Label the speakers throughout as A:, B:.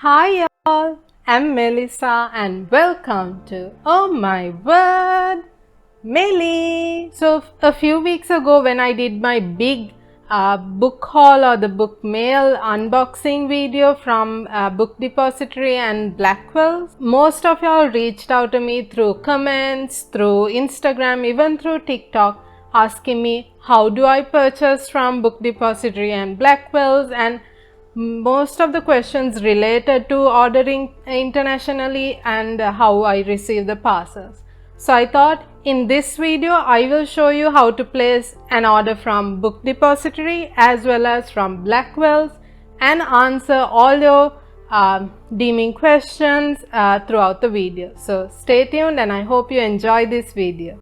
A: Hi y'all, I'm Melissa and welcome to Oh My Word Melly. So a few weeks ago when I did my big book haul or the book mail unboxing video from Book Depository and Blackwell, most of y'all reached out to me through comments, through Instagram, even through TikTok, asking me how do I purchase from Book Depository and Blackwell, and most of the questions related to ordering internationally and how I receive the parcels. So I thought in this video I will show you how to place an order from Book Depository as well as from Blackwell's and answer all your deeming questions throughout the video. So stay tuned and I hope you enjoy this video.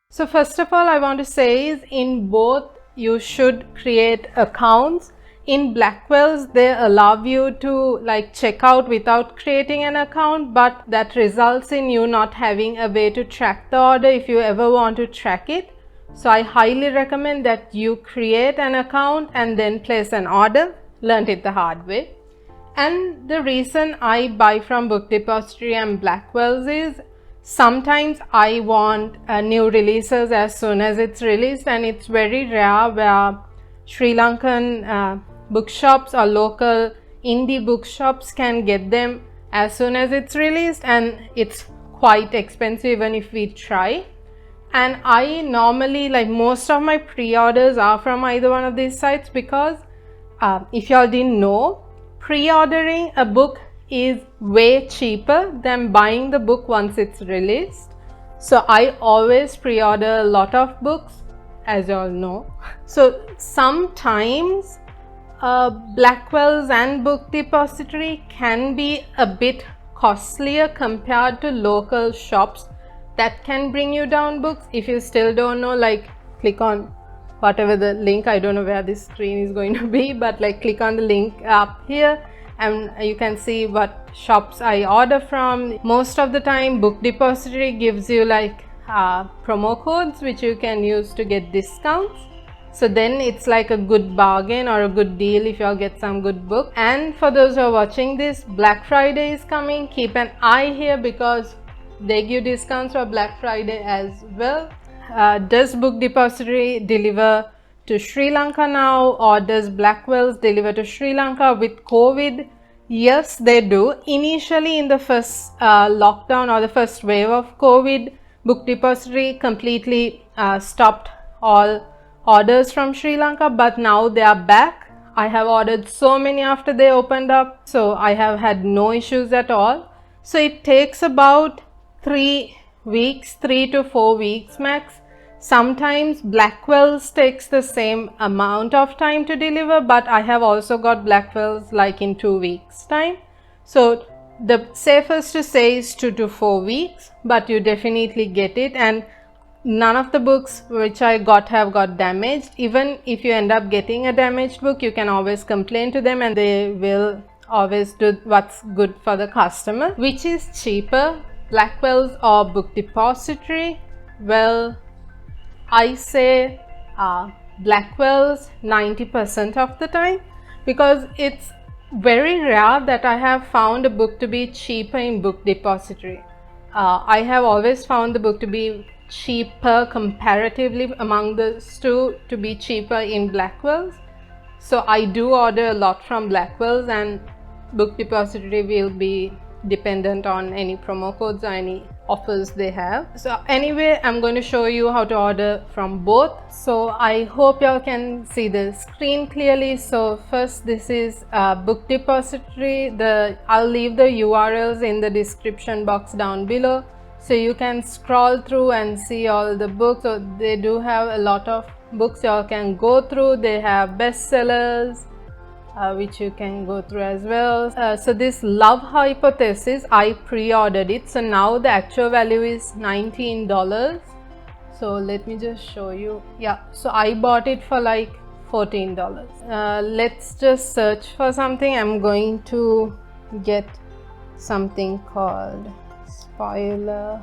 A: So first of all I want to say is in both you should create accounts. In Blackwell's they allow you to check out without creating an account, but that results in you not having a way to track the order if you ever want to track it. So I highly recommend that you create an account and then place an order. Learned it the hard way. And the reason I buy from Book Depository and Blackwell's is sometimes I want new releases as soon as it's released, and it's very rare where Sri Lankan bookshops or local indie bookshops can get them as soon as it's released, and it's quite expensive even if we try. And I normally, most of my pre-orders are from either one of these sites because if y'all didn't know, pre-ordering a book is way cheaper than buying the book once it's released. So I always pre-order a lot of books, as you all know. So sometimes Blackwell's and Book Depository can be a bit costlier compared to local shops that can bring you down books. If you still don't know, click on whatever the link, I don't know where this screen is going to be, but click on the link up here and you can see what shops I order from. Most of the time Book Depository gives you promo codes which you can use to get discounts, so then it's like a good bargain or a good deal if you'll get some good book. And for those who are watching this, Black Friday is coming. Keep an eye here because they give discounts for Black Friday as well. Does Book Depository deliver to Sri Lanka now, or does Blackwell's deliver to Sri Lanka with COVID? Yes, they do. Initially in the first lockdown or the first wave of COVID, Book Depository completely stopped all orders from Sri Lanka, but now they are back. I have ordered so many after they opened up, so I have had no issues at all. So it takes about 3 to 4 weeks max. Sometimes Blackwell's takes the same amount of time to deliver, but I have also got Blackwell's in 2 weeks time. So the safest to say is 2 to 4 weeks, but you definitely get it. And none of the books which I got have got damaged. Even if you end up getting a damaged book, you can always complain to them and they will always do what's good for the customer. Which is cheaper, Blackwell's or Book Depository? Well, I say Blackwell's 90% of the time, because it's very rare that I have found a book to be cheaper in Book Depository. I have always found the book to be cheaper comparatively among the two, to be cheaper in Blackwell's. So I do order a lot from Blackwell's, and Book Depository will be dependent on any promo codes or any offers they have. So anyway, I'm going to show you how to order from both. So I hope y'all can see the screen clearly. So first, this is Book Depository. I'll leave the URLs in the description box down below, so you can scroll through and see all the books. So they do have a lot of books y'all can go through. They have bestsellers which you can go through as well. So this Love Hypothesis, I pre-ordered it, so now the actual value is $19. So let me just show you. Yeah, so I bought it for $14. Let's just search for something. I'm going to get something called Spoiler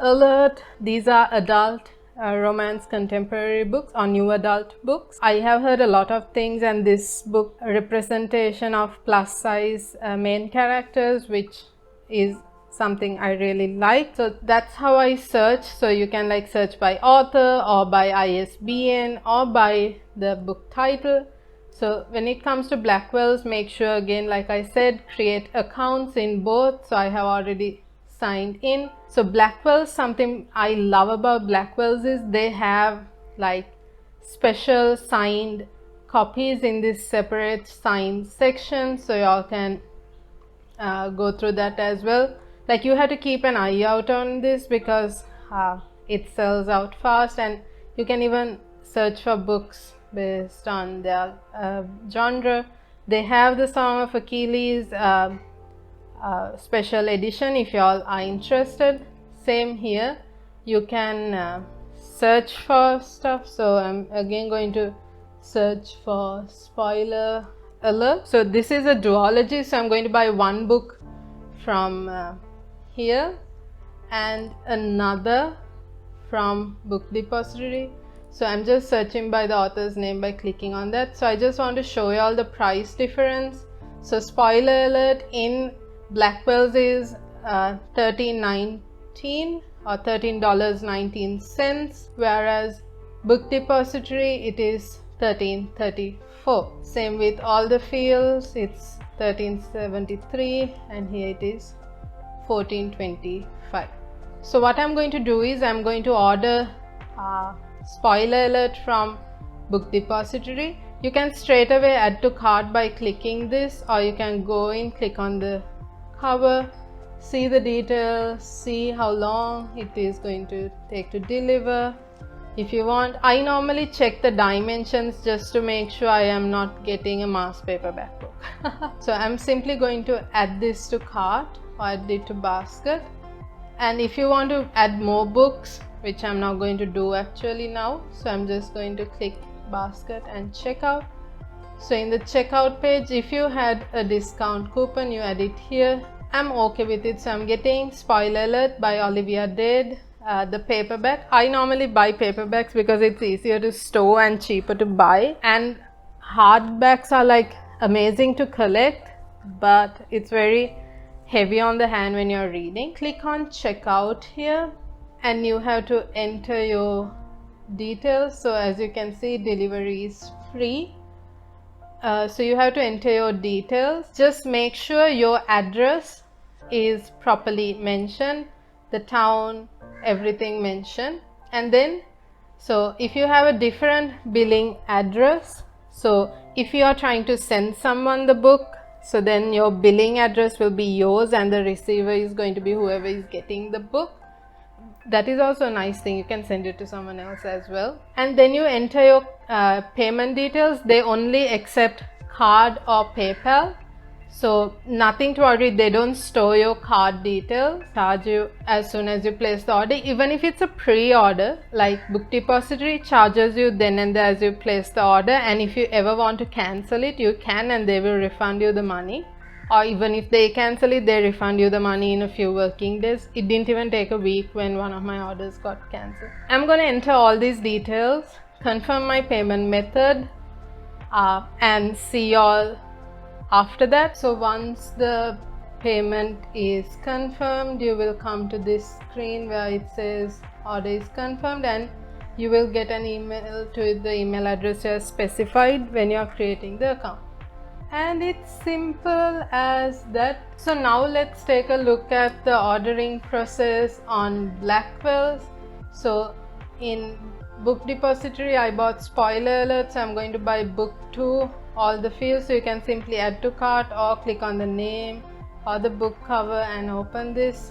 A: Alert. These are adult romance contemporary books or new adult books. I have heard a lot of things, and this book representation of plus size main characters, which is something I really like. So that's how I search. So you can like search by author or by ISBN or by the book title. So when it comes to Blackwell's, make sure again, like I said, create accounts in both. So I have already signed in. So Blackwell's, something I love about Blackwell's is they have like special signed copies in this separate signed section, so y'all can go through that as well. Like you have to keep an eye out on this because it sells out fast, and you can even search for books based on their genre. They have the Song of Achilles special edition if you all are interested. Same here, you can search for stuff. So I'm again going to search for spoiler alert. So this is a duology, so I'm going to buy one book from here and another from Book Depository. So I'm just searching by the author's name by clicking on that. So I just want to show you all the price difference. So spoiler alert, in Blackwell's is $13.19 or $13.19, whereas Book Depository it is $13.34. Same with all the fields, it's $13.73, and here it is $14.25. So what I'm going to do is I'm going to order spoiler alert from Book Depository. You can straight away add to cart by clicking this, or you can go in, click on the cover, see the details, see how long it is going to take to deliver. If you want, I normally check the dimensions just to make sure I am not getting a mass paperback book. So I'm simply going to add this to cart or add it to basket. And if you want to add more books, which I'm not going to do actually now, so I'm just going to click basket and checkout. So in the checkout page, if you had a discount coupon, you add it here. I'm okay with it, so I'm getting Spoiler Alert by Olivia Dade, the paperback. I normally buy paperbacks because it's easier to store and cheaper to buy, and hardbacks are like amazing to collect, but it's very heavy on the hand when you're reading. Click on checkout here, and you have to enter your details. So as you can see, delivery is free. So you have to enter your details. Just make sure your address is properly mentioned, the town, everything mentioned. And then, so if you have a different billing address, so if you are trying to send someone the book, so then your billing address will be yours and the receiver is going to be whoever is getting the book. That is also a nice thing, you can send it to someone else as well. And then you enter your payment details. They only accept card or PayPal, so nothing to worry, they don't store your card details. Charge you as soon as you place the order, even if it's a pre-order. Like Book Depository charges you then and there as you place the order, and if you ever want to cancel it, you can, and they will refund you the money. Or even if they cancel it, they refund you the money in a few working days. It didn't even take a week when one of my orders got cancelled. I'm going to enter all these details, confirm my payment method, and see y'all after that. So once the payment is confirmed, you will come to this screen where it says order is confirmed, and you will get an email to the email address you have specified when you are creating the account. And it's simple as that. So now let's take a look at the ordering process on Blackwell's. So in Book Depository, I bought Spoiler Alert, so I'm going to buy book 2, all the fields. So you can simply add to cart or click on the name or the book cover and open this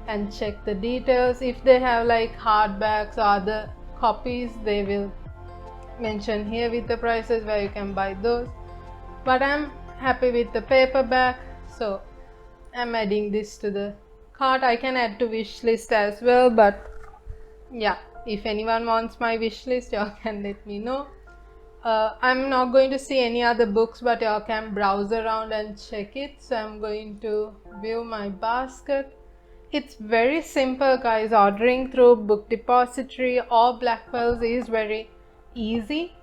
A: and check the details. If they have like hardbacks or other copies, they will mention here with the prices where you can buy those. But I'm happy with the paperback, so I'm adding this to the cart. I can add to wish list as well, but yeah, if anyone wants my wish list, y'all can let me know. I'm not going to see any other books, but y'all can browse around and check it. So I'm going to view my basket, It's very simple, guys. Ordering through Book Depository or Blackwell's is very easy.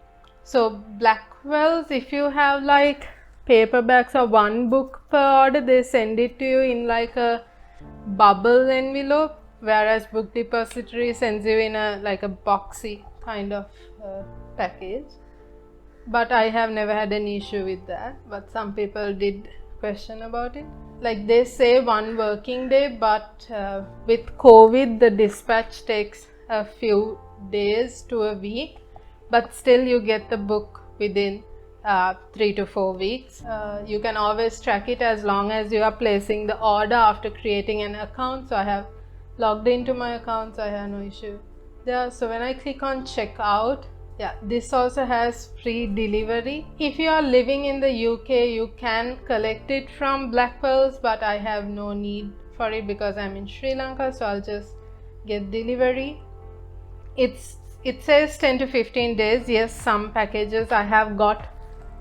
A: So Blackwell's, if you have like paperbacks or one book per order, they send it to you in like a bubble envelope, whereas Book Depository sends you in a like a boxy kind of package. But I have never had an issue with that, but some people did question about it. Like they say 1 working day, but with COVID the dispatch takes a few days to a week, but still you get the book within 3 to 4 weeks. You can always track it as long as you are placing the order after creating an account. So I have logged into my account, so I have no issue there. So when I click on checkout, yeah, this also has free delivery. If you are living in the UK, you can collect it from Blackwell's, but I have no need for it because I'm in Sri Lanka, so I'll just get delivery. It says 10 to 15 days. Yes, some packages I have got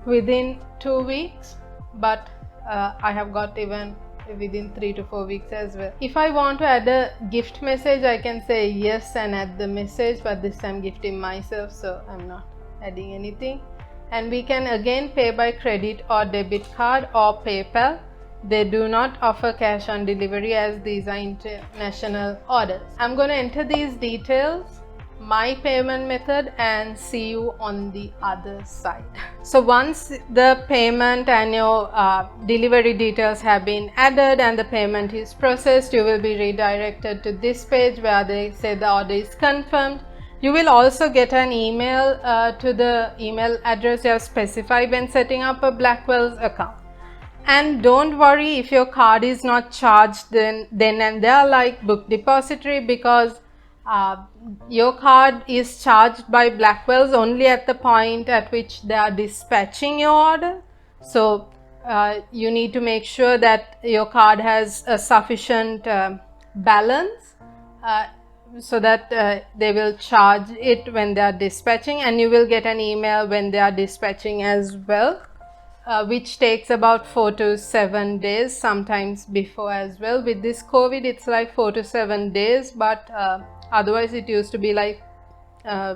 A: within 2 weeks, but I have got even within 3 to 4 weeks as well. If I want to add a gift message, I can say yes and add the message, but this time gifting myself, so I'm not adding anything. And we can again pay by credit or debit card or PayPal. They do not offer cash on delivery as these are international orders. I'm going to enter these details, my payment method, and see you on the other side. So once the payment and your delivery details have been added and the payment is processed, you will be redirected to this page where they say the order is confirmed. You will also get an email to the email address you have specified when setting up a Blackwell's account. And don't worry if your card is not charged then and there like Book Depository, because your card is charged by Blackwell's only at the point at which they are dispatching your order. So you need to make sure that your card has a sufficient balance so that they will charge it when they are dispatching, and you will get an email when they are dispatching as well, which takes about 4 to 7 days, sometimes before as well. With this COVID, it's like 4 to 7 days, but otherwise it used to be like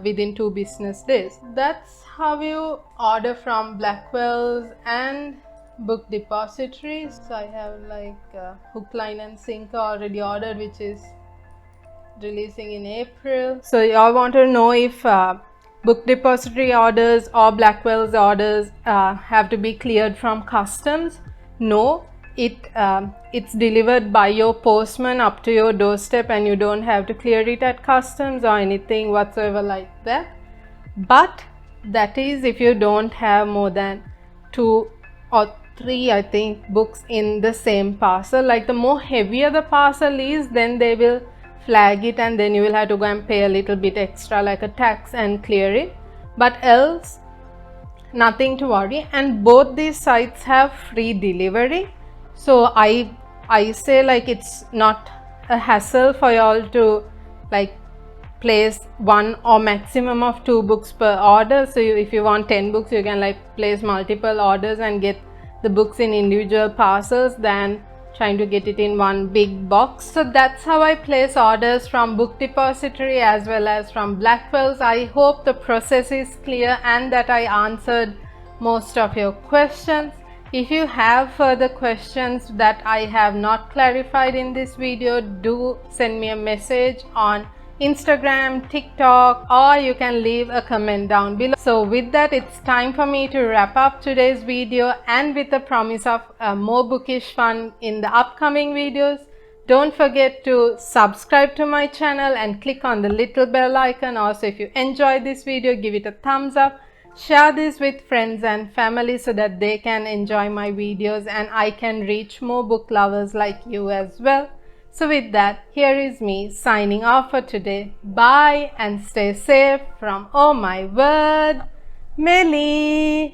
A: within 2 business days. That's how you order from Blackwell's and Book Depository. So I have like hook, line and sinker already ordered, which is releasing in April. So y'all want to know if Book Depository orders or Blackwell's orders have to be cleared from customs. No, it's delivered by your postman up to your doorstep, and you don't have to clear it at customs or anything whatsoever like that. But that is if you don't have more than 2 or 3, I think, books in the same parcel. Like the more heavier the parcel is, then they will flag it, and then you will have to go and pay a little bit extra like a tax and clear it. But else, nothing to worry. And both these sites have free delivery, so I say like it's not a hassle for y'all to like place 1 or maximum of 2 books per order. So if you want 10 books, you can like place multiple orders and get the books in individual parcels than trying to get it in one big box. So that's how I place orders from Book Depository as well as from Blackwell's. I hope the process is clear and that I answered most of your questions. If you have further questions that I have not clarified in this video, do send me a message on Instagram, TikTok, or you can leave a comment down below. So with that, it's time for me to wrap up today's video, and with the promise of more bookish fun in the upcoming videos. Don't forget to subscribe to my channel and click on the little bell icon. Also, if you enjoyed this video, give it a thumbs up. Share this with friends and family so that they can enjoy my videos and I can reach more book lovers like you as well. So with that, here is me signing off for today. Bye and stay safe from Oh My Word Melly.